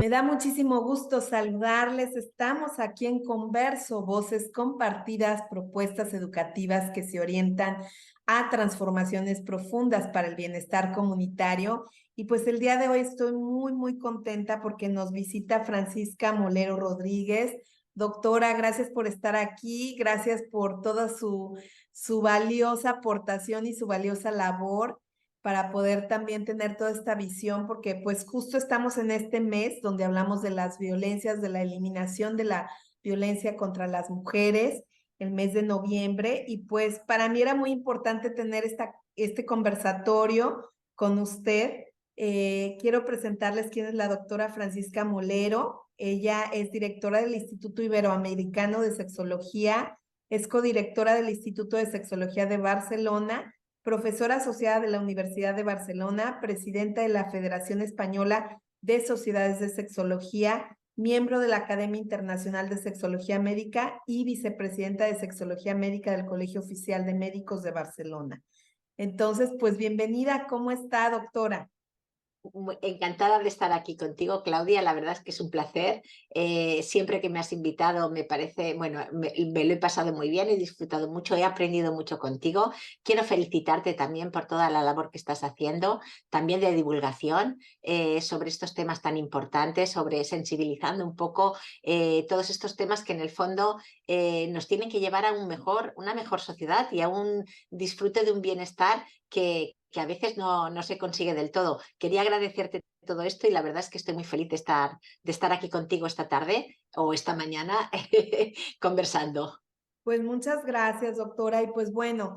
Me da muchísimo gusto saludarles. Estamos aquí en Converso, voces compartidas, propuestas educativas que se orientan a transformaciones profundas para el bienestar comunitario. Y pues el día de hoy estoy muy contenta porque nos visita Francisca Molero Rodríguez. Doctora, gracias por estar aquí, gracias por toda su valiosa aportación y su valiosa labor para poder también tener toda esta visión, porque pues justo estamos en este mes donde hablamos de las violencias, de la eliminación de la violencia contra las mujeres, el mes de noviembre, y pues para mí era muy importante tener este conversatorio con usted. Quiero presentarles quién es la doctora Francisca Molero. Ella es directora del Instituto Iberoamericano de Sexología, es codirectora del Instituto de Sexología de Barcelona, profesora asociada de la Universidad de Barcelona, presidenta de la Federación Española de Sociedades de Sexología, miembro de la Academia Internacional de Sexología Médica y vicepresidenta de Sexología Médica del Colegio Oficial de Médicos de Barcelona. Entonces, pues bienvenida. ¿Cómo está, doctora? Encantada de estar aquí contigo, Claudia. La verdad es que es un placer. Siempre que me has invitado me parece, bueno, me lo he pasado muy bien, he disfrutado mucho, he aprendido mucho contigo. Quiero felicitarte también por toda la labor que estás haciendo, también de divulgación sobre estos temas tan importantes, sobre sensibilizando un poco todos estos temas que en el fondo nos tienen que llevar a una mejor sociedad y a un disfrute de un bienestar que a veces no se consigue del todo. Quería agradecerte todo esto y la verdad es que estoy muy feliz de estar aquí contigo esta tarde o esta mañana conversando. Pues muchas gracias, doctora. Y pues bueno,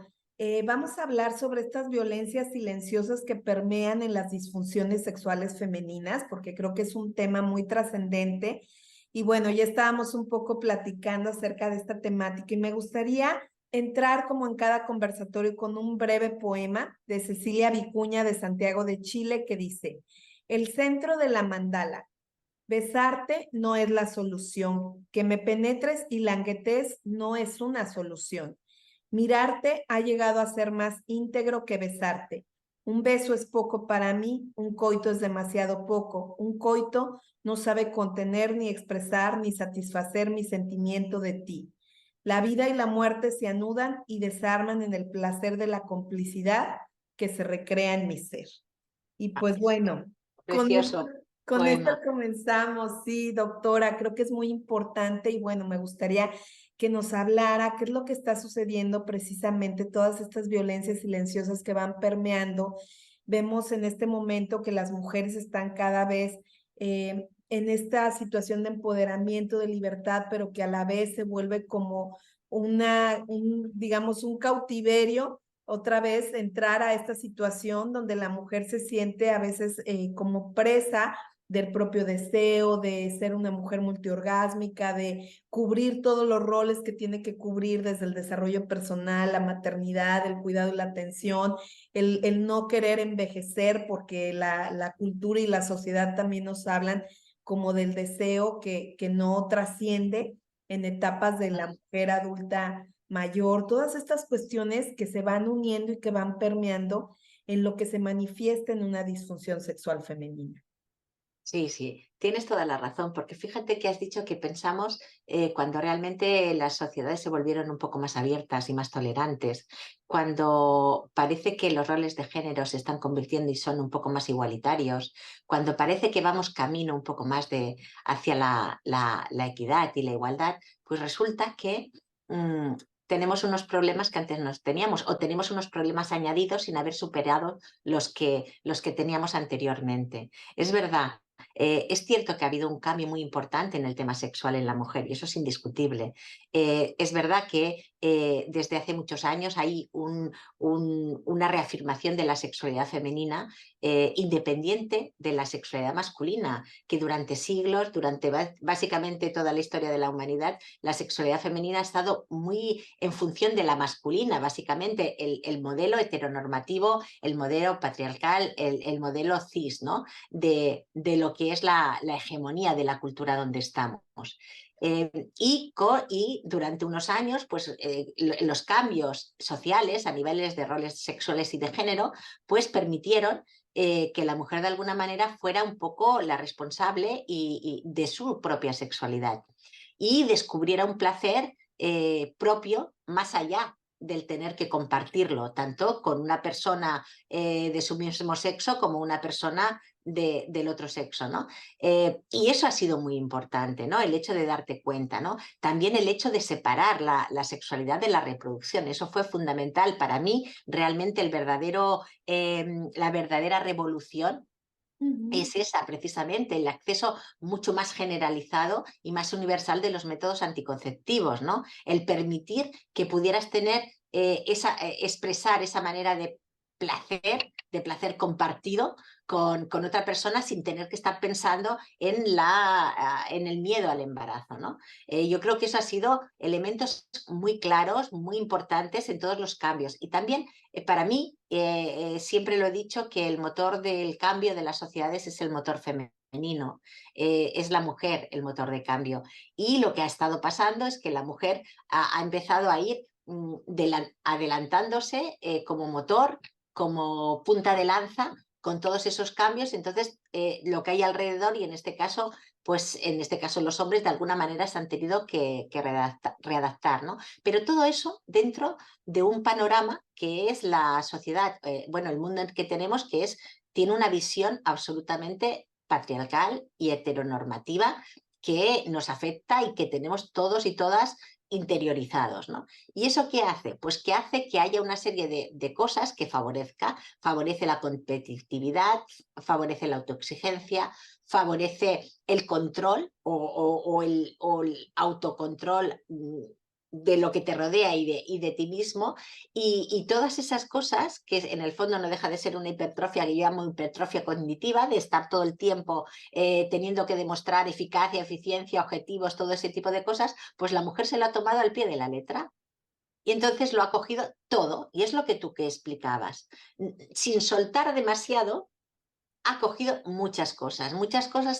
vamos a hablar sobre estas violencias silenciosas que permean en las disfunciones sexuales femeninas, porque creo que es un tema muy trascendente. Y bueno, ya estábamos un poco platicando acerca de esta temática y me gustaría entrar como en cada conversatorio con un breve poema de Cecilia Vicuña de Santiago de Chile que dice: El centro de la mandala. Besarte no es la solución. Que me penetres y languetes no es una solución. Mirarte ha llegado a ser más íntegro que besarte. Un beso es poco para mí, un coito es demasiado poco. Un coito no sabe contener, ni expresar, ni satisfacer mi sentimiento de ti. La vida y la muerte se anudan y desarman en el placer de la complicidad que se recrea en mi ser. Y pues bueno, con esto, Precioso con esto poema. comenzamos. Sí, doctora, creo que es muy importante y bueno, me gustaría que nos hablara qué es lo que está sucediendo precisamente, todas estas violencias silenciosas que van permeando. Vemos en este momento que las mujeres están cada vez en esta situación de empoderamiento, de libertad, pero que a la vez se vuelve como digamos, un cautiverio otra vez entrar a esta situación donde la mujer se siente a veces como presa del propio deseo, de ser una mujer multiorgásmica, de cubrir todos los roles que tiene que cubrir desde el desarrollo personal, la maternidad, el cuidado y la atención, el no querer envejecer porque la cultura y la sociedad también nos hablan como del deseo que no trasciende en etapas de la mujer adulta mayor, todas estas cuestiones que se van uniendo y que van permeando en lo que se manifiesta en una disfunción sexual femenina. Sí, sí, tienes toda la razón, porque fíjate que has dicho que pensamos cuando realmente las sociedades se volvieron un poco más abiertas y más tolerantes, cuando parece que los roles de género se están convirtiendo y son un poco más igualitarios, cuando parece que vamos camino un poco más hacia la equidad y la igualdad, pues resulta que mm, tenemos unos problemas que antes no teníamos o tenemos unos problemas añadidos sin haber superado los que teníamos anteriormente. Es verdad. Es cierto que ha habido un cambio muy importante en el tema sexual en la mujer y eso es indiscutible. Es verdad que desde hace muchos años hay una reafirmación de la sexualidad femenina independiente de la sexualidad masculina, que durante siglos, durante básicamente toda la historia de la humanidad, la sexualidad femenina ha estado muy en función de la masculina, básicamente el modelo heteronormativo, el modelo patriarcal, el modelo cis, ¿no? De lo que es la hegemonía de la cultura donde estamos. Y durante unos años, pues los cambios sociales a niveles de roles sexuales y de género, pues permitieron que la mujer de alguna manera fuera un poco la responsable de su propia sexualidad y descubriera un placer propio más allá del tener que compartirlo, tanto con una persona de su mismo sexo como una persona del otro sexo, ¿no? Y eso ha sido muy importante, ¿no? El hecho de darte cuenta, ¿no? También el hecho de separar la sexualidad de la reproducción, eso fue fundamental para mí, realmente la verdadera revolución Ujú. es esa, precisamente, el acceso mucho más generalizado y más universal de los métodos anticonceptivos, ¿no? El permitir que pudieras tener expresar esa manera de placer compartido con otra persona sin tener que estar pensando en el miedo al embarazo, ¿no? Yo creo que eso ha sido elementos muy claros, muy importantes en todos los cambios. Y también para mí, siempre lo he dicho que el motor del cambio de las sociedades es el motor femenino, es la mujer el motor de cambio. Y lo que ha estado pasando es que la mujer ha empezado a ir adelantándose como motor, como punta de lanza con todos esos cambios. Entonces, lo que hay alrededor, y en este caso, pues en este caso los hombres de alguna manera se han tenido que readaptar, ¿no? Pero todo eso dentro de un panorama que es la sociedad, bueno, el mundo que tenemos, tiene una visión absolutamente patriarcal y heteronormativa que nos afecta y que tenemos todos y todas interiorizados, ¿no? ¿Y eso qué hace? Pues que hace que haya una serie de cosas que favorece la competitividad, favorece la autoexigencia, favorece el control o el autocontrol de lo que te rodea y de ti mismo y todas esas cosas que en el fondo no deja de ser una hipertrofia que yo llamo hipertrofia cognitiva, de estar todo el tiempo teniendo que demostrar eficacia, eficiencia, objetivos, todo ese tipo de cosas, pues la mujer se lo ha tomado al pie de la letra. Y entonces lo ha cogido todo, y es lo que tú que explicabas. Sin soltar demasiado, ha cogido muchas cosas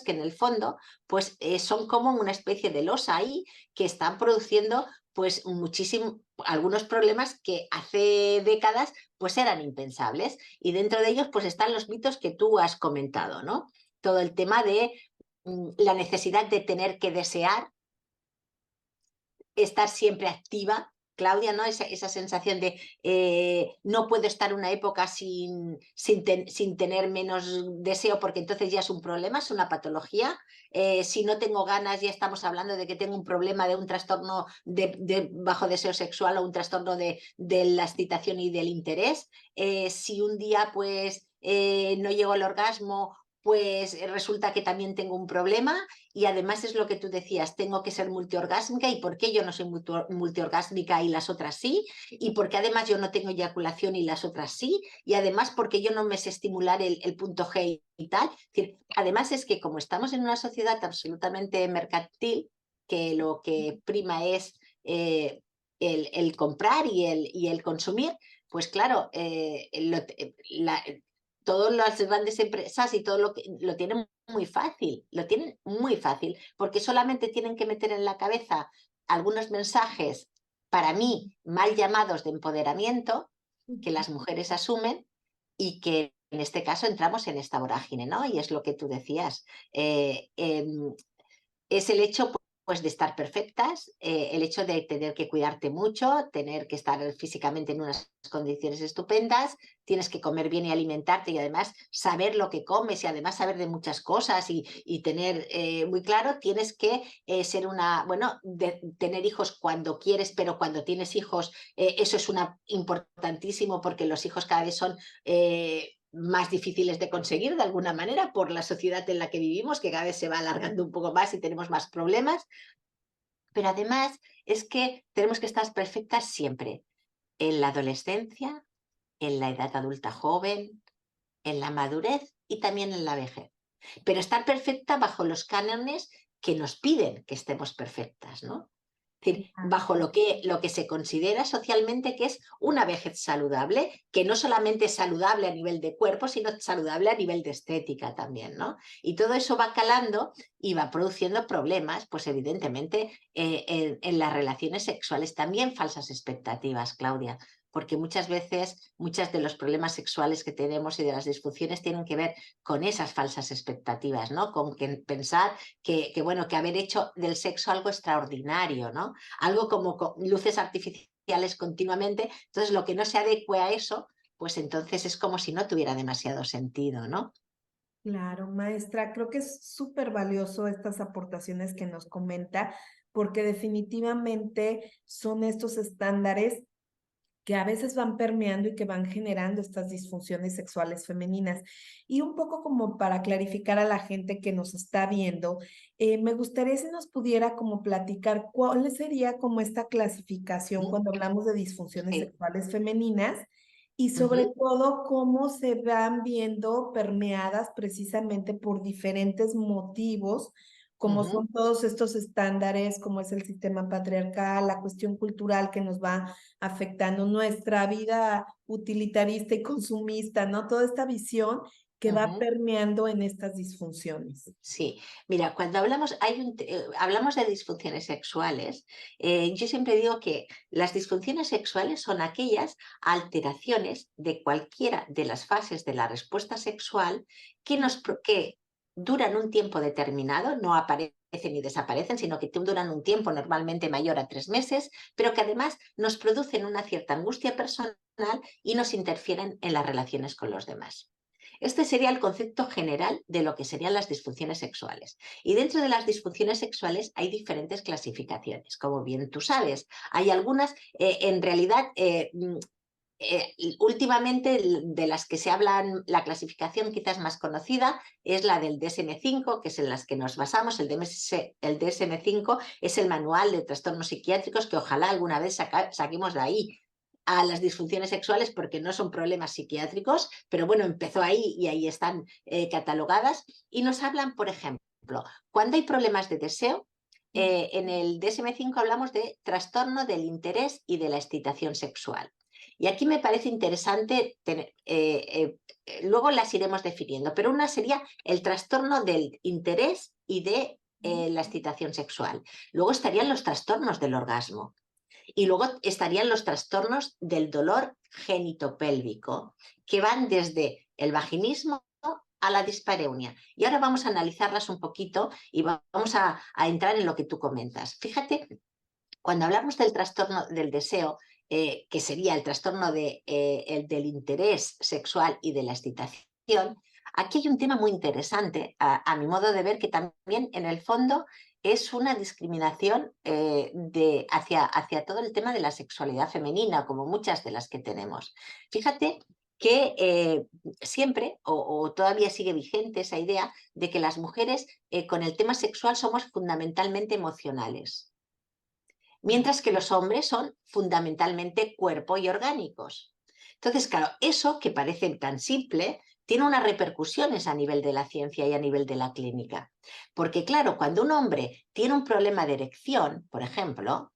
que en el fondo pues son como una especie de losa ahí que están produciendo pues muchísimo, algunos problemas que hace décadas pues eran impensables y dentro de ellos pues están los mitos que tú has comentado, ¿no? Todo el tema de la necesidad de tener que desear, estar siempre activa. Claudia, ¿no? Esa sensación de no puedo estar una época sin tener menos deseo porque entonces ya es un problema, es una patología. Si no tengo ganas, ya estamos hablando de que tengo un problema de un trastorno de bajo deseo sexual o un trastorno de la excitación y del interés. Si un día pues no llego al orgasmo, pues resulta que también tengo un problema y además es lo que tú decías, tengo que ser multiorgásmica y por qué yo no soy multiorgásmica y las otras sí, y por qué además yo no tengo eyaculación y las otras sí, y además porque yo no me sé estimular el punto G y tal. Es decir, además es que como estamos en una sociedad absolutamente mercantil, que lo que prima es el comprar y el consumir, pues claro, todas las grandes empresas y todo lo tienen muy fácil, lo tienen muy fácil, porque solamente tienen que meter en la cabeza algunos mensajes, para mí, mal llamados de empoderamiento, que las mujeres asumen y que en este caso entramos en esta vorágine, ¿no? Y es lo que tú decías. Es el hecho pues de estar perfectas, el hecho de tener que cuidarte mucho, tener que estar físicamente en unas condiciones estupendas, tienes que comer bien y alimentarte y además saber lo que comes y además saber de muchas cosas y tener muy claro, tienes que ser bueno, tener hijos cuando quieres, pero cuando tienes hijos, eso es importantísimo porque los hijos cada vez son más difíciles de conseguir de alguna manera por la sociedad en la que vivimos, que cada vez se va alargando un poco más y tenemos más problemas. Pero además es que tenemos que estar perfectas siempre, en la adolescencia, en la edad adulta joven, en la madurez y también en la vejez. Pero estar perfecta bajo los cánones que nos piden que estemos perfectas, ¿no? Es decir, bajo lo que se considera socialmente que es una vejez saludable, que no solamente es saludable a nivel de cuerpo, sino saludable a nivel de estética también, ¿no? Y todo eso va calando y va produciendo problemas, pues evidentemente en las relaciones sexuales también falsas expectativas, Claudia. porque muchas veces muchos de los problemas sexuales que tenemos y de las disfunciones tienen que ver con esas falsas expectativas, ¿no? Con que pensar bueno, que haber hecho del sexo algo extraordinario, ¿no? Algo como con luces artificiales continuamente, entonces lo que no se adecue a eso, pues entonces es como si no tuviera demasiado sentido, ¿no? Claro, maestra, creo que es súper valioso estas aportaciones que nos comenta, porque definitivamente son estos estándares que a veces van permeando y que van generando estas disfunciones sexuales femeninas. Y un poco como para clarificar a la gente que nos está viendo, me gustaría si nos pudiera como platicar cuál sería como esta clasificación ¿Mm? cuando hablamos de disfunciones Sí. sexuales femeninas y sobre Ujú, todo cómo se van viendo permeadas precisamente por diferentes motivos, como ujú. son todos estos estándares, como es el sistema patriarcal, la cuestión cultural que nos va afectando nuestra vida utilitarista y consumista, ¿no? Toda esta visión que va Ujú. permeando en estas disfunciones. Sí, mira, cuando hablamos, hablamos de disfunciones sexuales, yo siempre digo que las disfunciones sexuales son aquellas alteraciones de cualquiera de las fases de la respuesta sexual que duran un tiempo determinado, no aparecen y desaparecen, sino que duran un tiempo normalmente mayor a 3 meses, pero que además nos producen una cierta angustia personal y nos interfieren en las relaciones con los demás. Este sería el concepto general de lo que serían las disfunciones sexuales. Y dentro de las disfunciones sexuales hay diferentes clasificaciones. Como bien tú sabes, hay algunas, en realidad, últimamente de las que se hablan, la clasificación quizás más conocida es la del DSM-5, que es en las que nos basamos. El DSM-5 es el manual de trastornos psiquiátricos que ojalá alguna vez saquemos de ahí a las disfunciones sexuales porque no son problemas psiquiátricos, pero bueno, empezó ahí y ahí están catalogadas y nos hablan, por ejemplo, cuando hay problemas de deseo, en el DSM-5 hablamos de trastorno del interés y de la excitación sexual. Y aquí me parece interesante, luego las iremos definiendo, pero una sería el trastorno del interés y de la excitación sexual. Luego estarían los trastornos del orgasmo. Y luego estarían los trastornos del dolor genitopélvico, que van desde el vaginismo a la dispareunia. Y ahora vamos a analizarlas un poquito y vamos a entrar en lo que tú comentas. Fíjate, cuando hablamos del trastorno del deseo, que sería el trastorno del interés sexual y de la excitación, aquí hay un tema muy interesante, a mi modo de ver, que también en el fondo es una discriminación hacia todo el tema de la sexualidad femenina, como muchas de las que tenemos. Fíjate que siempre, o todavía sigue vigente esa idea de que las mujeres con el tema sexual somos fundamentalmente emocionales, mientras que los hombres son fundamentalmente cuerpo y orgánicos. Entonces, claro, eso que parece tan simple tiene unas repercusiones a nivel de la ciencia y a nivel de la clínica. Porque, claro, cuando un hombre tiene un problema de erección, por ejemplo,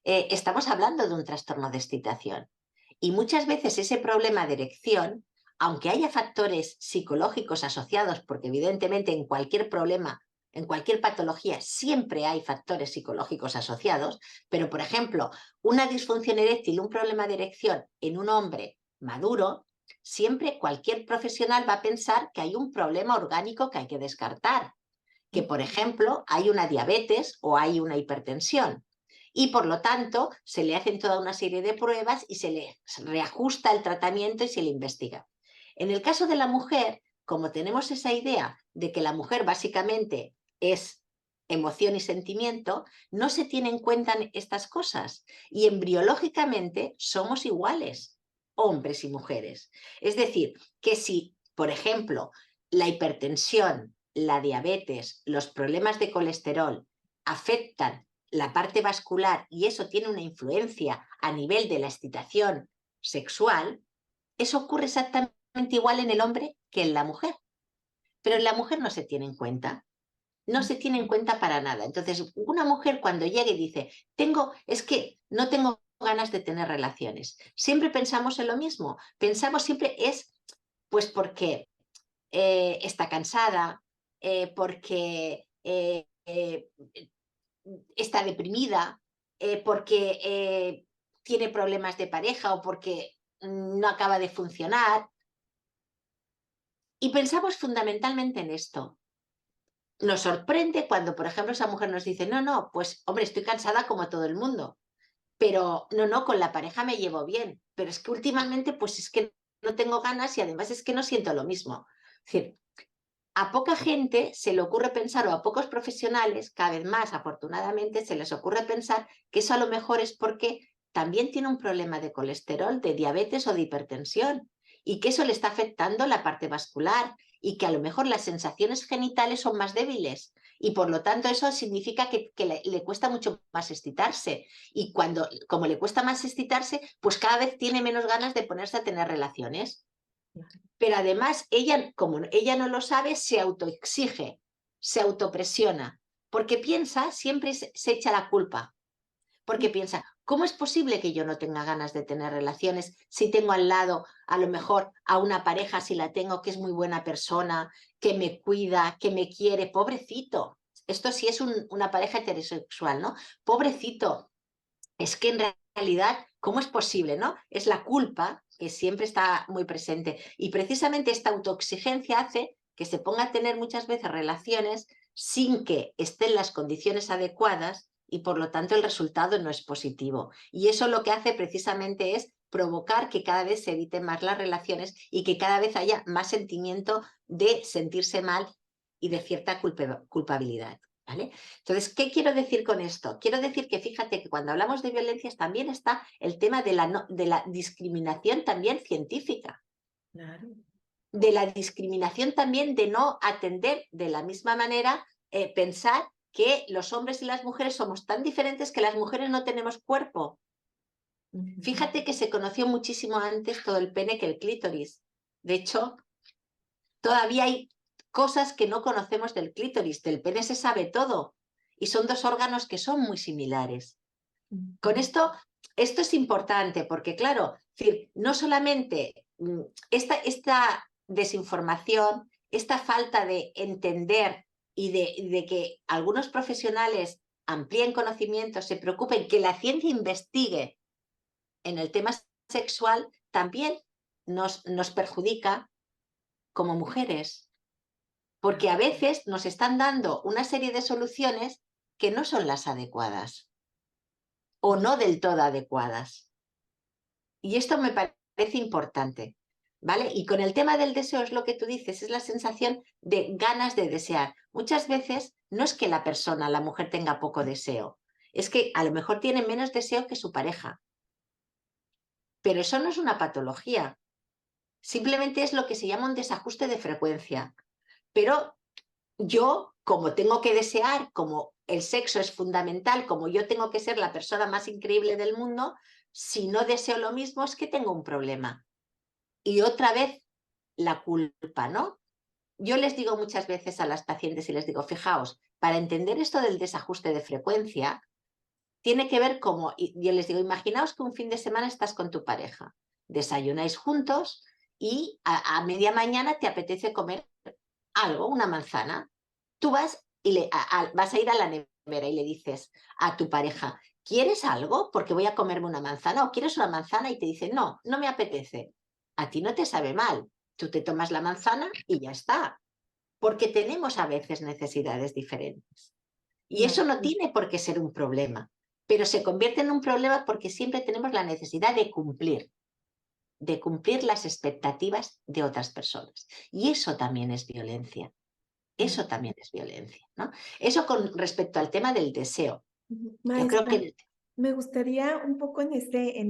estamos hablando de un trastorno de excitación. Y muchas veces ese problema de erección, aunque haya factores psicológicos asociados, porque evidentemente en cualquier problema, en cualquier patología, siempre hay factores psicológicos asociados, pero por ejemplo, una disfunción eréctil, un problema de erección en un hombre maduro, siempre cualquier profesional va a pensar que hay un problema orgánico que hay que descartar, que por ejemplo hay una diabetes o hay una hipertensión y por lo tanto se le hacen toda una serie de pruebas y se le reajusta el tratamiento y se le investiga. En el caso de la mujer, como tenemos esa idea de que la mujer básicamente es emoción y sentimiento, no se tienen en cuenta estas cosas y embriológicamente somos iguales, hombres y mujeres. Es decir, que si, por ejemplo, la hipertensión, la diabetes, los problemas de colesterol afectan la parte vascular y eso tiene una influencia a nivel de la excitación sexual, eso ocurre exactamente igual en el hombre que en la mujer. Pero en la mujer no se tiene en cuenta. No se tiene en cuenta para nada. Entonces, una mujer cuando llega y dice, es que no tengo ganas de tener relaciones, siempre pensamos en lo mismo. Pensamos siempre pues porque está cansada, porque está deprimida, porque tiene problemas de pareja o porque no acaba de funcionar. Y pensamos fundamentalmente en esto. Nos sorprende cuando, por ejemplo, esa mujer nos dice, no, no, pues hombre, estoy cansada como todo el mundo, pero no, con la pareja me llevo bien, pero es que últimamente pues es que no tengo ganas y además es que no siento lo mismo. Es decir, a poca gente se le ocurre pensar, o a pocos profesionales, cada vez más afortunadamente, se les ocurre pensar que eso a lo mejor es porque también tiene un problema de colesterol, de diabetes o de hipertensión, y que eso le está afectando la parte vascular, y que a lo mejor las sensaciones genitales son más débiles, y por lo tanto eso significa que le cuesta mucho más excitarse, y como le cuesta más excitarse, pues cada vez tiene menos ganas de ponerse a tener relaciones. Pero además, ella, como ella no lo sabe, se autoexige, se autopresiona, porque piensa, siempre se echa la culpa, porque piensa, ¿cómo es posible que yo no tenga ganas de tener relaciones si tengo al lado a lo mejor a una pareja, si la tengo, que es muy buena persona, que me cuida, que me quiere? Pobrecito. Esto sí es una pareja heterosexual, ¿no? Pobrecito. Es que en realidad, ¿cómo es posible, no? Es la culpa que siempre está muy presente. Y precisamente esta autoexigencia hace que se ponga a tener muchas veces relaciones sin que estén las condiciones adecuadas y por lo tanto el resultado no es positivo. Y eso lo que hace precisamente es provocar que cada vez se eviten más las relaciones y que cada vez haya más sentimiento de sentirse mal y de cierta culpabilidad. ¿Vale? Entonces, ¿qué quiero decir con esto? Quiero decir que fíjate que cuando hablamos de violencias también está el tema de la discriminación también científica, Claro. de la discriminación también de no atender de la misma manera, pensar que los hombres y las mujeres somos tan diferentes que las mujeres no tenemos cuerpo. Fíjate que se conoció muchísimo antes todo el pene que el clítoris. De hecho, todavía hay cosas que no conocemos del clítoris. Del pene se sabe todo y son dos órganos que son muy similares. Con esto es importante porque, claro, decir, no solamente esta desinformación, esta falta de entender y de que algunos profesionales amplíen conocimientos, se preocupen, que la ciencia investigue en el tema sexual, también nos perjudica como mujeres, porque a veces nos están dando una serie de soluciones que no son las adecuadas o no del todo adecuadas. Y esto me parece importante, ¿vale? Y con el tema del deseo es lo que tú dices, es la sensación de ganas de desear. Muchas veces no es que la persona, la mujer, tenga poco deseo, es que a lo mejor tiene menos deseo que su pareja. Pero eso no es una patología, simplemente es lo que se llama un desajuste de frecuencia. Pero yo, como tengo que desear, como el sexo es fundamental, como yo tengo que ser la persona más increíble del mundo, si no deseo lo mismo es que tengo un problema. Y otra vez la culpa, ¿no? Yo les digo muchas veces a las pacientes y les digo, fijaos, para entender esto del desajuste de frecuencia, tiene que ver como, y yo les digo, imaginaos que un fin de semana estás con tu pareja, desayunáis juntos y a media mañana te apetece comer algo, una manzana. Tú vas y vas a ir a la nevera y le dices a tu pareja, ¿quieres algo? Porque voy a comerme una manzana. ¿O quieres una manzana? Y te dice, no, no me apetece. A ti no te sabe mal. Tú te tomas la manzana y ya está. Porque tenemos a veces necesidades diferentes. Y eso Claro. no tiene por qué ser un problema. Pero se convierte en un problema porque siempre tenemos la necesidad de cumplir las expectativas de otras personas. Y eso también es violencia. Eso también es violencia, ¿no? Eso con respecto al tema del deseo. Yo creo Maestra, que me gustaría un poco en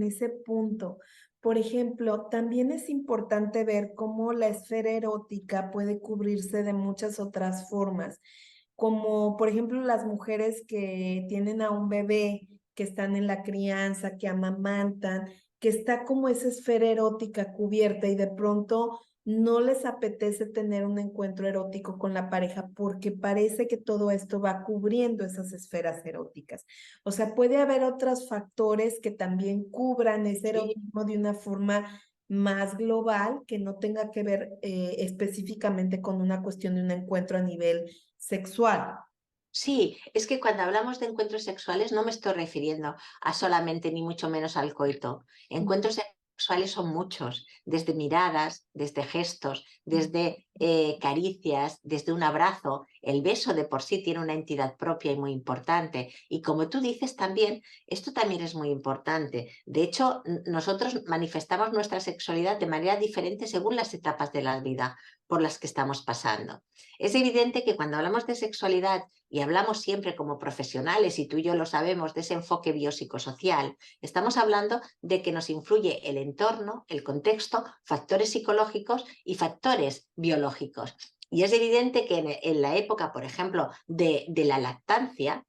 ese punto. Por ejemplo, también es importante ver cómo la esfera erótica puede cubrirse de muchas otras formas, como por ejemplo las mujeres que tienen a un bebé, que están en la crianza, que amamantan, que está como esa esfera erótica cubierta y de pronto no les apetece tener un encuentro erótico con la pareja porque parece que todo esto va cubriendo esas esferas eróticas. O sea, puede haber otros factores que también cubran ese sí, erotismo de una forma más global, que no tenga que ver específicamente con una cuestión de un encuentro a nivel sexual. Sí, es que cuando hablamos de encuentros sexuales no me estoy refiriendo a solamente ni mucho menos al coito. Encuentros sexuales son muchos, desde miradas, desde gestos, desde caricias, desde un abrazo. El beso de por sí tiene una entidad propia y muy importante. Y como tú dices también, esto también es muy importante. De hecho, nosotros manifestamos nuestra sexualidad de manera diferente según las etapas de la vida por las que estamos pasando. Es evidente que cuando hablamos de sexualidad y hablamos siempre como profesionales, y tú y yo lo sabemos, de ese enfoque biopsicosocial, estamos hablando de que nos influye el entorno, el contexto, factores psicológicos y factores biológicos. Y es evidente que en la época, por ejemplo, de la lactancia,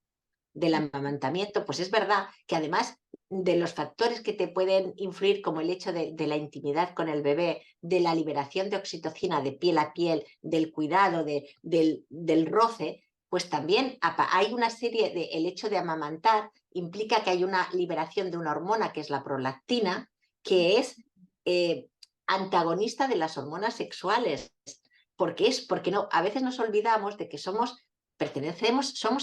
del amamantamiento, pues es verdad que además de los factores que te pueden influir, como el hecho de la intimidad con el bebé, de la liberación de oxitocina de piel a piel, del cuidado, del roce, pues también hay una serie de, el hecho de amamantar implica que hay una liberación de una hormona que es la prolactina, que es eh, antagonista de las hormonas sexuales, porque no, a veces nos olvidamos de que somos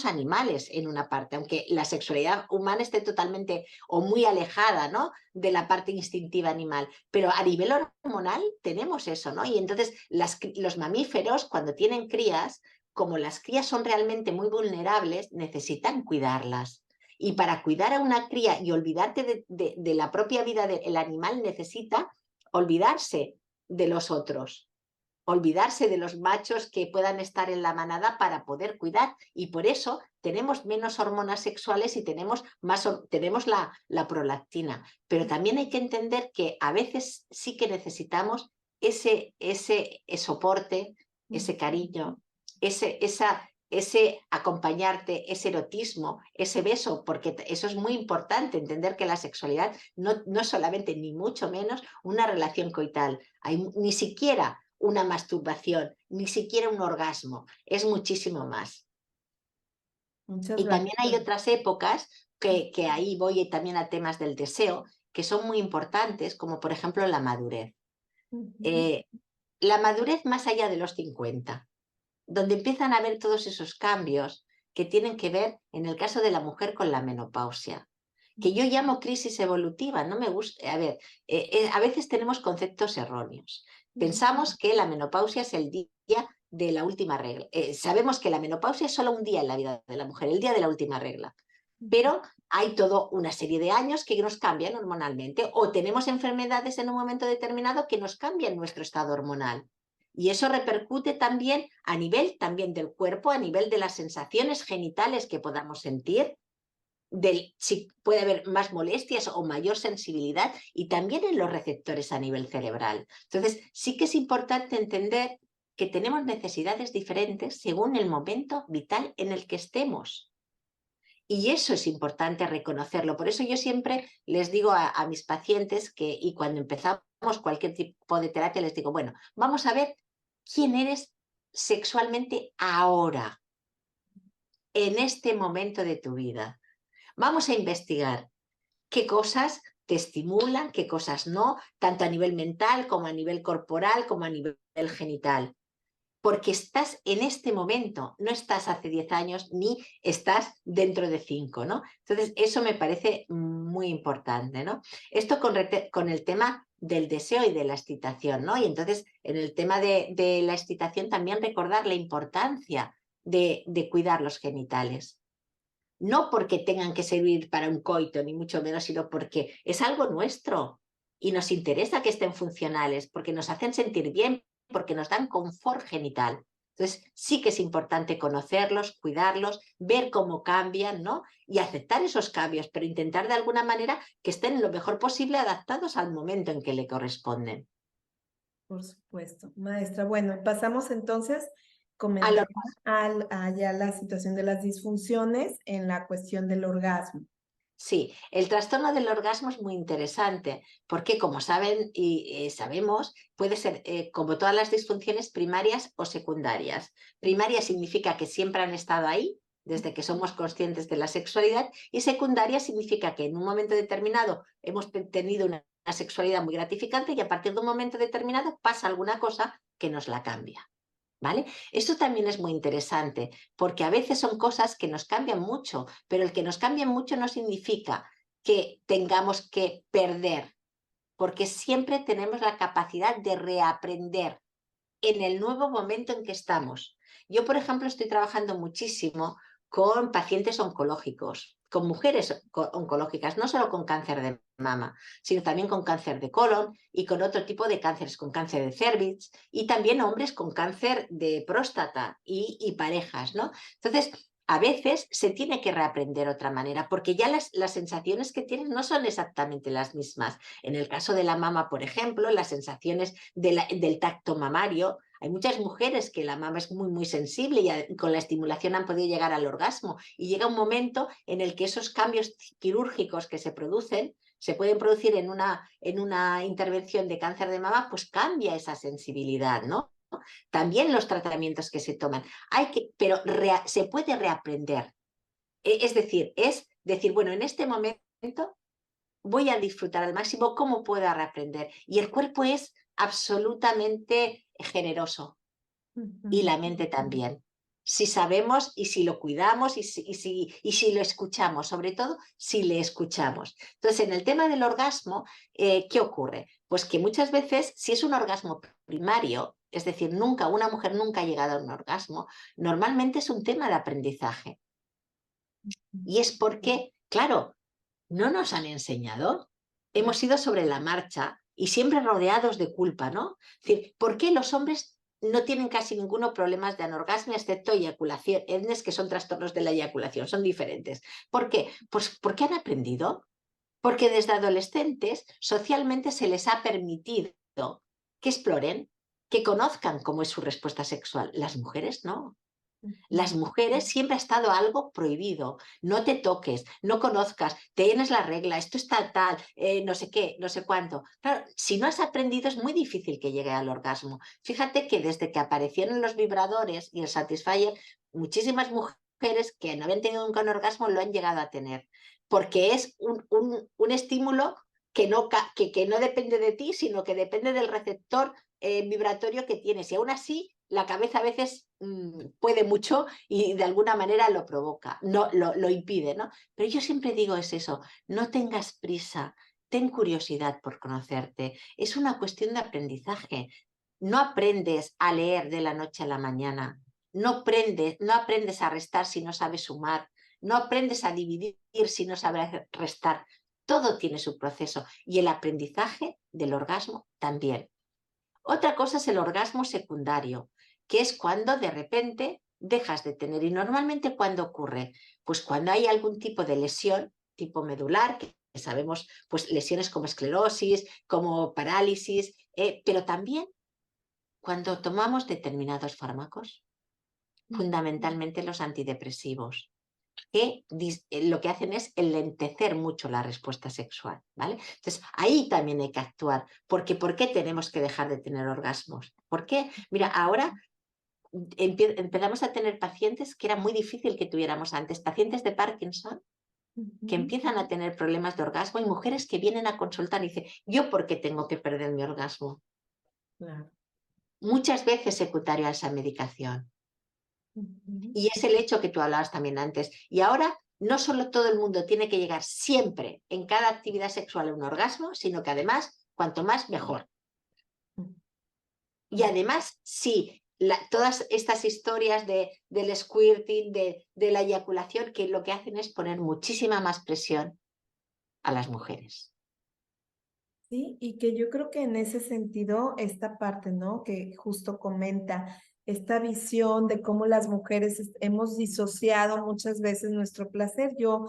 animales en una parte, aunque la sexualidad humana esté totalmente o muy alejada, ¿no?, de la parte instintiva animal, pero a nivel hormonal tenemos eso, ¿no? Y entonces los mamíferos, cuando tienen crías, como las crías son realmente muy vulnerables, necesitan cuidarlas. Y para cuidar a una cría y olvidarte de la propia vida del animal, necesita olvidarse de los otros, olvidarse de los machos que puedan estar en la manada para poder cuidar, y por eso tenemos menos hormonas sexuales y tenemos la prolactina. Pero también hay que entender que a veces sí que necesitamos ese soporte, ese cariño, ese acompañarte, ese erotismo, ese beso, porque eso es muy importante, entender que la sexualidad no es solamente, ni mucho menos, una relación coital. Ni siquiera una masturbación, ni siquiera un orgasmo, es muchísimo más. Muchas Y también gracias. hay otras épocas que ahí voy también a temas del deseo, que son muy importantes, como por ejemplo la madurez. Ujú. Eh, la madurez más allá de los 50, donde empiezan a haber todos esos cambios que tienen que ver, en el caso de la mujer, con la menopausia, que yo llamo crisis evolutiva. No me gusta, a ver, a veces tenemos conceptos erróneos. Pensamos que la menopausia es el día de la última regla. Sabemos que la menopausia es solo un día en la vida de la mujer, el día de la última regla, pero hay toda una serie de años que nos cambian hormonalmente, o tenemos enfermedades en un momento determinado que nos cambian nuestro estado hormonal. Y eso repercute también a nivel también del cuerpo, a nivel de las sensaciones genitales que podamos sentir, si puede haber más molestias o mayor sensibilidad, y también en los receptores a nivel cerebral. Entonces, sí que es importante entender que tenemos necesidades diferentes según el momento vital en el que estemos. Y eso es importante reconocerlo. Por eso yo siempre les digo a mis pacientes que, y cuando empezamos cualquier tipo de terapia, les digo, bueno, vamos a ver quién eres sexualmente ahora, en este momento de tu vida. Vamos a investigar qué cosas te estimulan, qué cosas no, tanto a nivel mental como a nivel corporal, como a nivel genital. Porque estás en este momento, no estás hace 10 años ni estás dentro de 5, ¿no? Entonces, eso me parece muy importante, ¿no? Esto con el tema del deseo y de la excitación, ¿no? Y entonces, en el tema de la excitación, también recordar la importancia de cuidar los genitales. No porque tengan que servir para un coito, ni mucho menos, sino porque es algo nuestro y nos interesa que estén funcionales, porque nos hacen sentir bien, porque nos dan confort genital. Entonces, sí que es importante conocerlos, cuidarlos, ver cómo cambian, ¿no? Y aceptar esos cambios, pero intentar de alguna manera que estén lo mejor posible adaptados al momento en que le corresponden. Por supuesto, maestra. Bueno, pasamos entonces A lo comentar a ya la situación de las disfunciones en la cuestión del orgasmo. Sí, el trastorno del orgasmo es muy interesante porque, como saben y sabemos, puede ser, como todas las disfunciones, primarias o secundarias. Primaria significa que siempre han estado ahí, desde que somos conscientes de la sexualidad, y secundaria significa que en un momento determinado hemos tenido una sexualidad muy gratificante y a partir de un momento determinado pasa alguna cosa que nos la cambia. ¿vale? Esto también es muy interesante, porque a veces son cosas que nos cambian mucho, pero el que nos cambien mucho no significa que tengamos que perder, porque siempre tenemos la capacidad de reaprender en el nuevo momento en que estamos. Yo, por ejemplo, estoy trabajando muchísimo con pacientes oncológicos, con mujeres oncológicas, no solo con cáncer de mama, sino también con cáncer de colon y con otro tipo de cánceres, con cáncer de cervix y también hombres con cáncer de próstata y parejas, ¿no? Entonces, a veces se tiene que reaprender otra manera, porque ya las sensaciones que tienes no son exactamente las mismas. En el caso de la mama, por ejemplo, las sensaciones del tacto mamario, hay muchas mujeres que la mama es muy, muy sensible y con la estimulación han podido llegar al orgasmo. Y llega un momento en el que esos cambios quirúrgicos que se producen, se pueden producir en una intervención de cáncer de mama, pues cambia esa sensibilidad, ¿no? También los tratamientos que se toman. Pero se puede reaprender. Es decir, bueno, en este momento voy a disfrutar al máximo cómo pueda reaprender. Y el cuerpo es absolutamente generoso y Ujú. la mente también. Si sabemos y si lo cuidamos y si lo escuchamos, sobre todo si le escuchamos. Entonces, en el tema del orgasmo, ¿qué ocurre? Pues que muchas veces, si es un orgasmo primario, es decir, una mujer nunca ha llegado a un orgasmo, normalmente es un tema de aprendizaje. Y es porque, claro, no nos han enseñado. Hemos ido sobre la marcha y siempre rodeados de culpa, ¿no? Es decir, ¿por qué los hombres no tienen casi ninguno problemas de anorgasmia, excepto eyaculaciones, que son trastornos de la eyaculación, son diferentes? ¿Por qué? Pues porque han aprendido, porque desde adolescentes socialmente se les ha permitido que exploren, que conozcan cómo es su respuesta sexual. Las mujeres no. Las Ujú. mujeres siempre ha estado algo prohibido. No te toques, no conozcas, tienes la regla, esto está tal, no sé qué, no sé cuánto. Claro, si no has aprendido es muy difícil que llegue al orgasmo. Fíjate que desde que aparecieron los vibradores y el Satisfyer, muchísimas mujeres que no habían tenido nunca un orgasmo lo han llegado a tener, porque es un estímulo que no depende de ti, sino que depende del receptor vibratorio que tienes. Y aún así, la cabeza a veces puede mucho y de alguna manera lo provoca, no lo impide, ¿no? Pero yo siempre digo es eso, no tengas prisa, ten curiosidad por conocerte. Es una cuestión de aprendizaje. No aprendes a leer de la noche a la mañana, no aprendes a restar si no sabes sumar, no aprendes a dividir si no sabes restar. Todo tiene su proceso y el aprendizaje del orgasmo también. Otra cosa es el orgasmo secundario, que es cuando de repente dejas de tener. ¿Y normalmente cuándo ocurre? Pues cuando hay algún tipo de lesión, tipo medular, que sabemos, pues lesiones como esclerosis, como parálisis, pero también cuando tomamos determinados fármacos, fundamentalmente los antidepresivos que lo que hacen es enlentecer mucho la respuesta sexual, ¿vale? Entonces, ahí también hay que actuar, porque ¿por qué tenemos que dejar de tener orgasmos? ¿Por qué? Mira, ahora empezamos a tener pacientes que era muy difícil que tuviéramos antes, pacientes de Parkinson que Ujú. empiezan a tener problemas de orgasmo y mujeres que vienen a consultar y dicen, ¿yo por qué tengo que perder mi orgasmo? Claro. Muchas veces secundario a esa medicación. Ujú. Y es el hecho que tú hablabas también antes. Y ahora no solo todo el mundo tiene que llegar siempre en cada actividad sexual a un orgasmo, sino que además, cuanto más, mejor. Y Claro. además, sí, todas estas historias del squirting, de la eyaculación, que lo que hacen es poner muchísima más presión a las mujeres. Sí, y que yo creo que en ese sentido, esta parte, ¿no? Que justo comenta, esta visión de cómo las mujeres hemos disociado muchas veces nuestro placer. Yo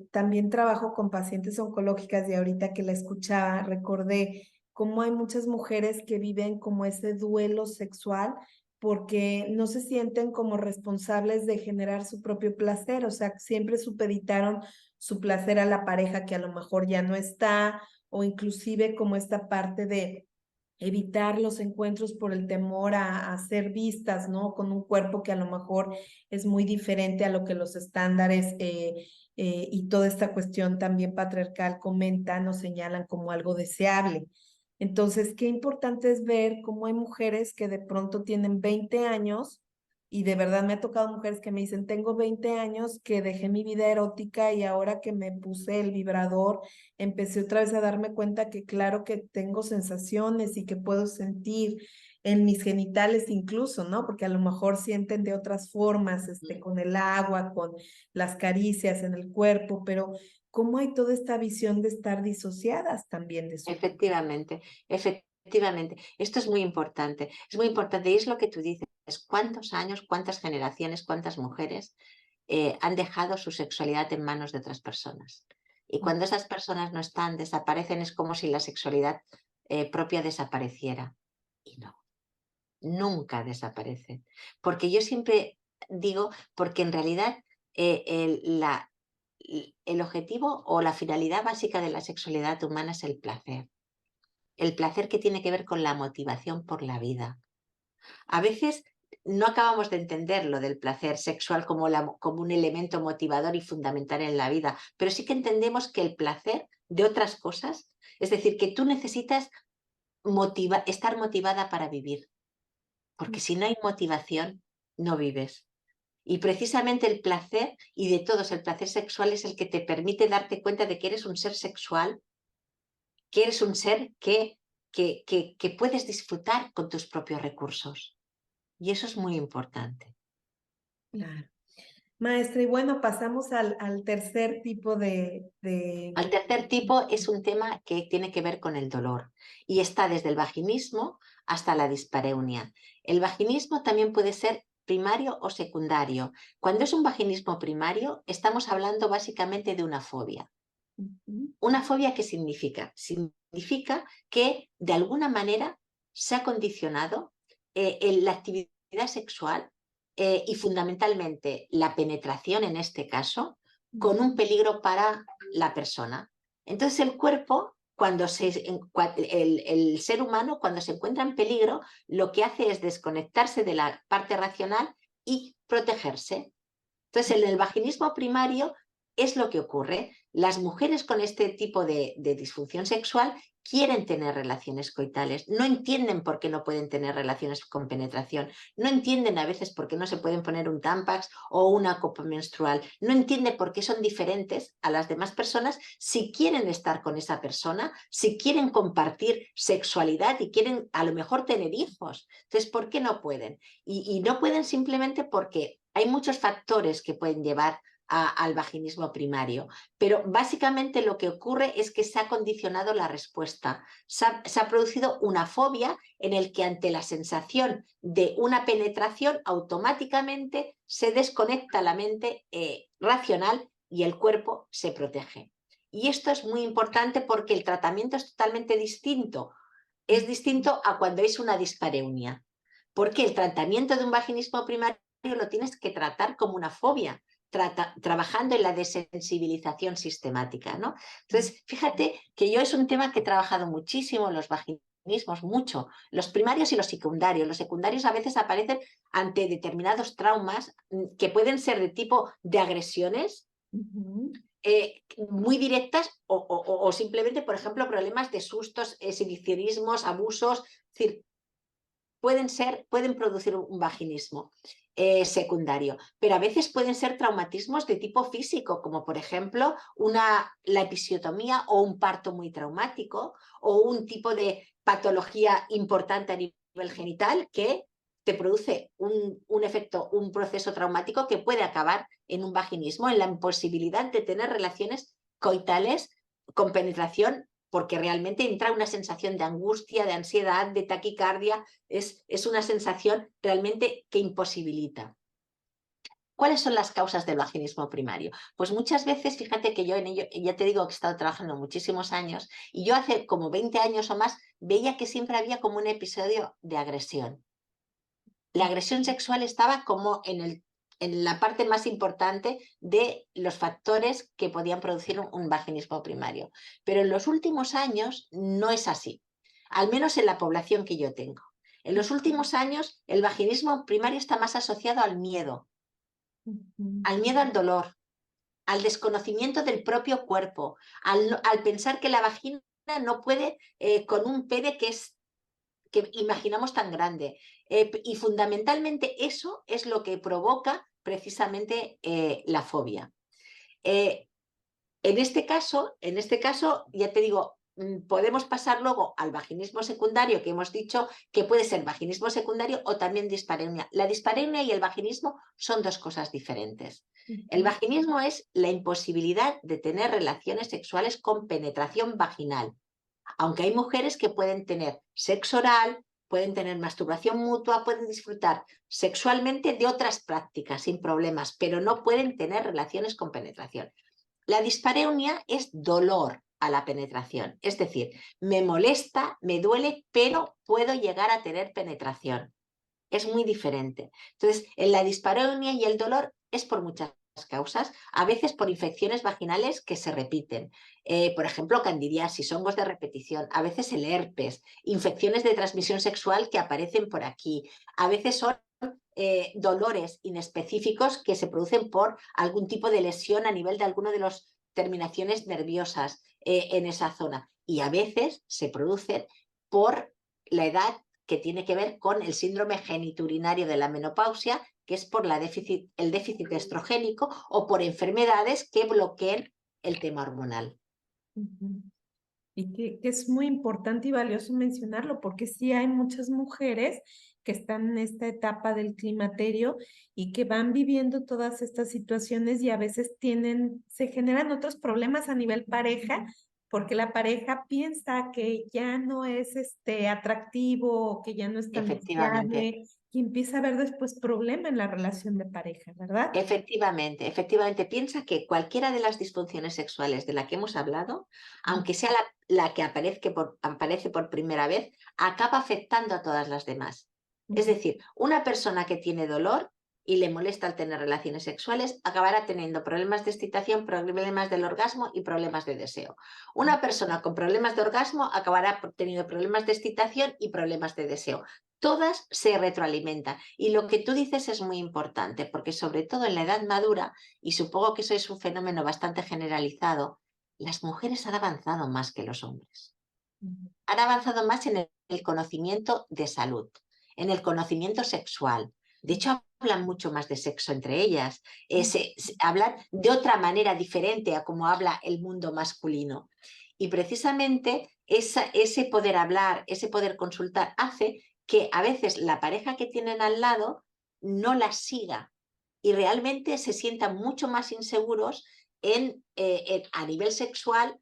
también trabajo con pacientes oncológicas y ahorita que la escuchaba, recordé cómo hay muchas mujeres que viven como ese duelo sexual porque no se sienten como responsables de generar su propio placer, o sea, siempre supeditaron su placer a la pareja que a lo mejor ya no está o inclusive como esta parte de evitar los encuentros por el temor a ser vistas, ¿no? Con un cuerpo que a lo mejor es muy diferente a lo que los estándares y toda esta cuestión también patriarcal comentan o señalan como algo deseable. Entonces, qué importante es ver cómo hay mujeres que de pronto tienen 20 años y de verdad me ha tocado mujeres que me dicen, tengo 20 años que dejé mi vida erótica y ahora que me puse el vibrador, empecé otra vez a darme cuenta que claro que tengo sensaciones y que puedo sentir en mis genitales incluso, ¿no? Porque a lo mejor sienten de otras formas, con el agua, con las caricias en el cuerpo, pero cómo hay toda esta visión de estar disociadas también de su cuerpo. Efectivamente, efectivamente. Esto es muy importante. Es muy importante y es lo que tú dices. ¿Cuántos años, cuántas generaciones, cuántas mujeres han dejado su sexualidad en manos de otras personas? Y cuando esas personas no están, desaparecen, es como si la sexualidad propia desapareciera. Y no, nunca desaparece. Porque yo siempre digo, porque en realidad el objetivo o la finalidad básica de la sexualidad humana es el placer que tiene que ver con la motivación por la vida. A veces no acabamos de entender lo del placer sexual como un elemento motivador y fundamental en la vida, pero sí que entendemos que el placer de otras cosas, es decir, que tú necesitas estar motivada para vivir, porque si no hay motivación, no vives. Y precisamente el placer, y de todos, el placer sexual es el que te permite darte cuenta de que eres un ser sexual, que eres un ser que puedes disfrutar con tus propios recursos. Y eso es muy importante. Claro. Maestra, y bueno, pasamos al tercer tipo El tercer tipo es un tema que tiene que ver con el dolor y está desde el vaginismo hasta la dispareunia. El vaginismo también puede ser primario o secundario. Cuando es un vaginismo primario, estamos hablando básicamente de una fobia. Ujú. ¿Una fobia qué significa? Significa que de alguna manera se ha condicionado la actividad sexual y fundamentalmente la penetración en este caso con un peligro para la persona. Entonces el cuerpo, el ser humano cuando se encuentra en peligro, lo que hace es desconectarse de la parte racional y protegerse. Entonces, en el vaginismo primario es lo que ocurre. Las mujeres con este tipo de disfunción sexual quieren tener relaciones coitales, no entienden por qué no pueden tener relaciones con penetración, no entienden a veces por qué no se pueden poner un Tampax o una copa menstrual, no entienden por qué son diferentes a las demás personas si quieren estar con esa persona, si quieren compartir sexualidad y quieren a lo mejor tener hijos. Entonces, ¿por qué no pueden? Y no pueden simplemente porque hay muchos factores que pueden llevar al vaginismo primario, pero básicamente lo que ocurre es que se ha condicionado la respuesta. Se ha producido una fobia en el que ante la sensación de una penetración automáticamente se desconecta la mente racional y el cuerpo se protege. Y esto es muy importante porque el tratamiento es totalmente distinto. Es distinto a cuando es una dispareunia. Porque el tratamiento de un vaginismo primario lo tienes que tratar como una fobia, trabajando en la desensibilización sistemática, ¿no? Entonces, fíjate que yo es un tema que he trabajado muchísimo, los vaginismos, mucho, los primarios y los secundarios. Los secundarios a veces aparecen ante determinados traumas que pueden ser de tipo de agresiones Ujú. muy directas o simplemente, por ejemplo, problemas de sustos, exhibicionismos, abusos. Es decir, pueden producir un vaginismo secundario, pero a veces pueden ser traumatismos de tipo físico, como por ejemplo la episiotomía o un parto muy traumático o un tipo de patología importante a nivel genital que te produce un efecto, un proceso traumático que puede acabar en un vaginismo, en la imposibilidad de tener relaciones coitales con penetración porque realmente entra una sensación de angustia, de ansiedad, de taquicardia, es una sensación realmente que imposibilita. ¿Cuáles son las causas del vaginismo primario? Pues muchas veces, fíjate que yo en ello, ya te digo que he estado trabajando muchísimos años, y yo hace como 20 años o más veía que siempre había como un episodio de agresión. La agresión sexual estaba como en la parte más importante de los factores que podían producir un vaginismo primario. Pero en los últimos años no es así, al menos en la población que yo tengo. En los últimos años el vaginismo primario está más asociado Ujú. al miedo al dolor, al desconocimiento del propio cuerpo, al pensar que la vagina no puede con un pene que imaginamos tan grande. Y fundamentalmente eso es lo que provoca precisamente la fobia. Eh, en este caso, ya te digo, podemos pasar luego al vaginismo secundario, que hemos dicho que puede ser vaginismo secundario o también dispareunia. La dispareunia y el vaginismo son dos cosas diferentes. El Ujú. vaginismo es la imposibilidad de tener relaciones sexuales con penetración vaginal, aunque hay mujeres que pueden tener sexo oral, pueden tener masturbación mutua, pueden disfrutar sexualmente de otras prácticas sin problemas, pero no pueden tener relaciones con penetración. La dispareunia es dolor a la penetración, es decir, me molesta, me duele, pero puedo llegar a tener penetración. Es muy diferente. Entonces, en la dispareunia y el dolor es por muchas causas, a veces por infecciones vaginales que se repiten. Por ejemplo, candidiasis, hongos de repetición, a veces el herpes, infecciones de transmisión sexual que aparecen por aquí, a veces son dolores inespecíficos que se producen por algún tipo de lesión a nivel de alguna de las terminaciones nerviosas en esa zona. Y a veces se producen por la edad, que tiene que ver con el síndrome geniturinario de la menopausia, que es por el déficit estrogénico o por enfermedades que bloqueen el tema hormonal. Ujú. Y que es muy importante y valioso mencionarlo, porque sí hay muchas mujeres que están en esta etapa del climaterio y que van viviendo todas estas situaciones y a veces se generan otros problemas a nivel pareja, porque la pareja piensa que ya no es atractivo, que ya no es tan Efectivamente. deseable, y empieza a haber después problema en la relación de pareja, ¿verdad? Efectivamente, efectivamente. Piensa que cualquiera de las disfunciones sexuales de la que hemos hablado, aunque sea la que aparece por primera vez, acaba afectando a todas las demás. Es Ujú. decir, una persona que tiene dolor y le molesta al tener relaciones sexuales acabará teniendo problemas de excitación, problemas del orgasmo y problemas de deseo. Una persona con problemas de orgasmo acabará teniendo problemas de excitación y problemas de deseo. Todas se retroalimentan. Y lo que tú dices es muy importante, porque sobre todo en la edad madura, y supongo que eso es un fenómeno bastante generalizado, las mujeres han avanzado más que los hombres. Ujú. Han avanzado más en el conocimiento de salud, en el conocimiento sexual. De hecho, hablan mucho más de sexo entre ellas. Hablan de otra manera diferente a como habla el mundo masculino. Y precisamente ese poder hablar, ese poder consultar, hace que a veces la pareja que tienen al lado no la siga y realmente se sientan mucho más inseguros a nivel sexual,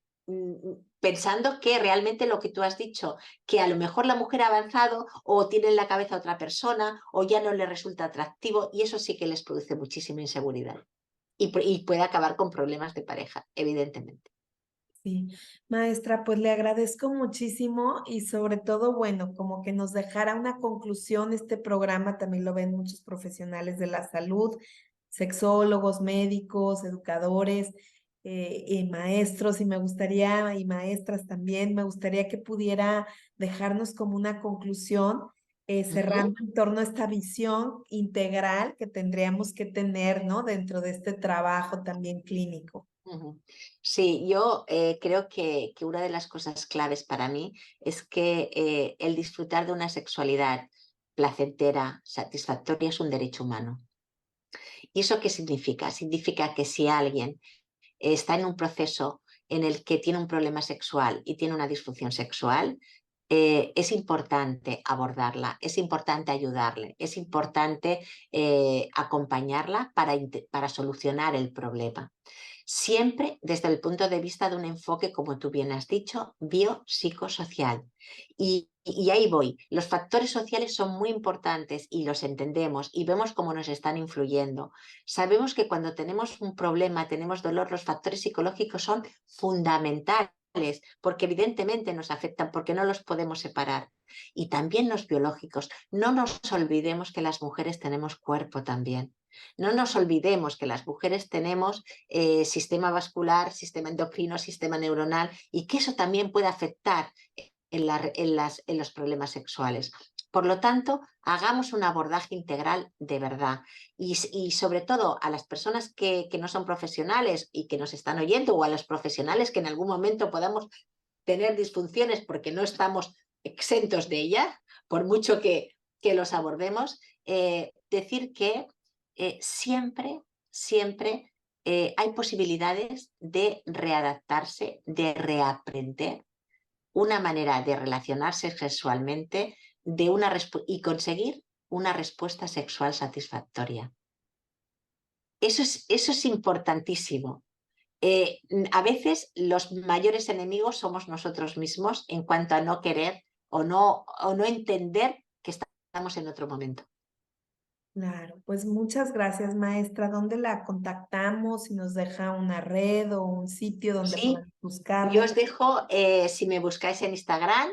pensando que realmente lo que tú has dicho, que a lo mejor la mujer ha avanzado o tiene en la cabeza a otra persona o ya no le resulta atractivo, y eso sí que les produce muchísima inseguridad y puede acabar con problemas de pareja, evidentemente. Sí, maestra, pues le agradezco muchísimo y sobre todo, bueno, como que nos dejara una conclusión este programa, también lo ven muchos profesionales de la salud, sexólogos, médicos, educadores, y maestros, y me gustaría, y maestras también, me gustaría que pudiera dejarnos como una conclusión, Ujú. cerrando en torno a esta visión integral que tendríamos que tener, ¿no? Dentro de este trabajo también clínico. Ujú. Sí, yo creo que una de las cosas claves para mí es que el disfrutar de una sexualidad placentera, satisfactoria, es un derecho humano. ¿Y eso qué significa? Significa que si alguien está en un proceso en el que tiene un problema sexual y tiene una disfunción sexual, es importante abordarla, es importante ayudarle, es importante acompañarla para solucionar el problema. Siempre desde el punto de vista de un enfoque, como tú bien has dicho, biopsicosocial. Y ahí voy. Los factores sociales son muy importantes y los entendemos y vemos cómo nos están influyendo. Sabemos que cuando tenemos un problema, tenemos dolor, los factores psicológicos son fundamentales porque evidentemente nos afectan, porque no los podemos separar. Y también los biológicos. No nos olvidemos que las mujeres tenemos cuerpo también. No nos olvidemos que las mujeres tenemos sistema vascular, sistema endocrino, sistema neuronal, y que eso también puede afectar en los problemas sexuales. Por lo tanto, hagamos un abordaje integral de verdad y sobre todo a las personas que no son profesionales y que nos están oyendo o a los profesionales que en algún momento podamos tener disfunciones porque no estamos exentos de ellas, por mucho que los abordemos, decir que siempre, siempre hay posibilidades de readaptarse, de reaprender una manera de relacionarse sexualmente y conseguir una respuesta sexual satisfactoria. Eso es importantísimo. A veces los mayores enemigos somos nosotros mismos en cuanto a no querer o no entender que estamos en otro momento. Claro, pues muchas gracias, maestra. ¿Dónde la contactamos? Si nos deja una red o un sitio donde Sí, podamos yo buscarla. os dejo, si me buscáis en Instagram,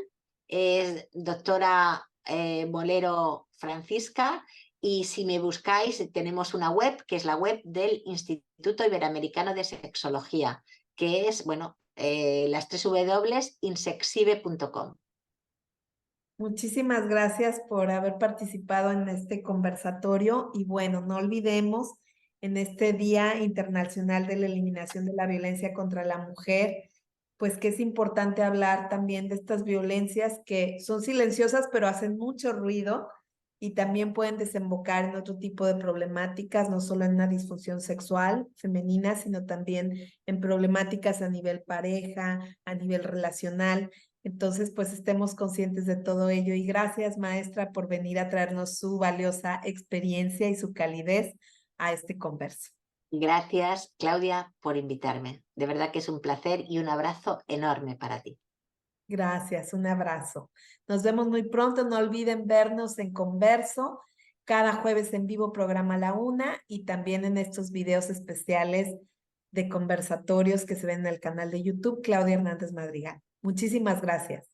es doctora Molero Francisca, y si me buscáis, tenemos una web, que es la web del Instituto Iberoamericano de Sexología, que es, bueno, las 3 W, insexive.com. Muchísimas gracias por haber participado en este conversatorio y bueno, no olvidemos en este Día Internacional de la Eliminación de la Violencia contra la Mujer, pues que es importante hablar también de estas violencias que son silenciosas pero hacen mucho ruido y también pueden desembocar en otro tipo de problemáticas, no solo en una disfunción sexual femenina, sino también en problemáticas a nivel pareja, a nivel relacional. Entonces, pues estemos conscientes de todo ello y gracias, maestra, por venir a traernos su valiosa experiencia y su calidez a este converso. Gracias, Claudia, por invitarme. De verdad que es un placer y un abrazo enorme para ti. Gracias, un abrazo. Nos vemos muy pronto. No olviden vernos en Converso cada jueves en vivo, programa a la 1 y también en estos videos especiales de conversatorios que se ven en el canal de YouTube Claudia Hernández Madrigal. Muchísimas gracias.